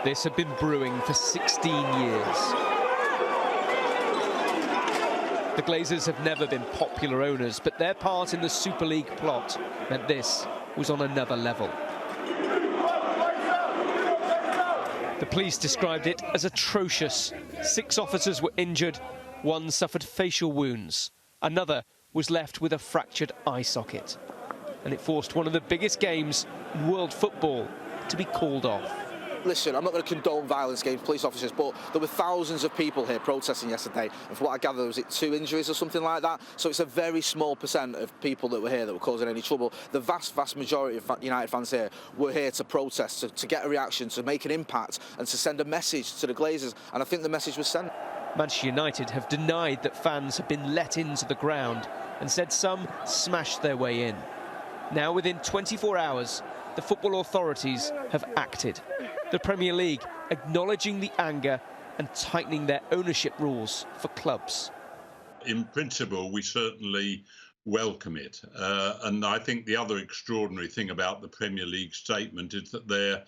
This had been brewing for 16 years. The Glazers have never been popular owners, but their part in the Super League plot meant this was on another level. The police described it as atrocious. 6 officers were injured, 1 suffered facial wounds, another was left with a fractured eye socket. And it forced one of the biggest games in world football to be called off. Listen, I'm not going to condone violence against police officers, but there were thousands of people here protesting yesterday, and from what I gather, was it 2 injuries or something like that? So it's a very small percent of people that were here that were causing any trouble. The vast majority of United fans here were here to protest, to get a reaction, to make an impact, and to send a message to the Glazers, and I think the message was sent. Manchester United have denied that fans have been let into the ground and said some smashed their way in. Now, within 24 hours, the football authorities have acted. The Premier League acknowledging the anger and tightening their ownership rules for clubs. In principle, we certainly welcome it. And I think the other extraordinary thing about the Premier League statement is that they're,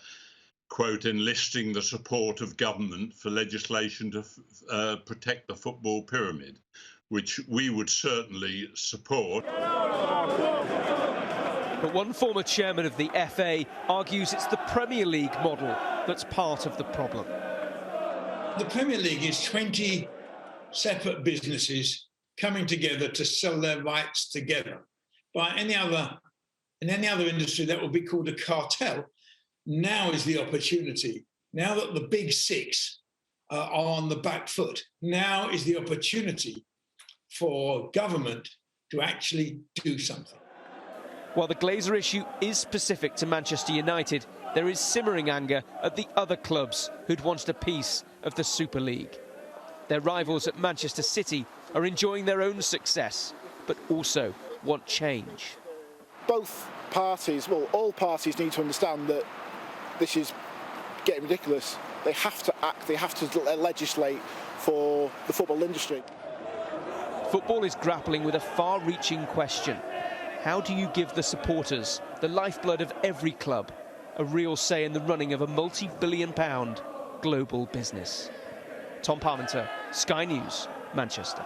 quote, enlisting the support of government for legislation to protect the football pyramid, which we would certainly support. But one former chairman of the FA argues it's the Premier League model that's part of the problem. The Premier League is 20 separate businesses coming together to sell their rights together. In any other industry, that would be called a cartel. Now is the opportunity. Now that the big 6 are on the back foot, now is the opportunity for government to actually do something. While the Glazer issue is specific to Manchester United, there is simmering anger at the other clubs who'd wanted a piece of the Super League. Their rivals at Manchester City are enjoying their own success, but also want change. Both parties, well, all parties need to understand that this is getting ridiculous. They have to act, they have to legislate for the football industry. Football is grappling with a far-reaching question. How do you give the supporters, the lifeblood of every club, a real say in the running of a multi-billion-pound global business? Tom Parmenter, Sky News, Manchester.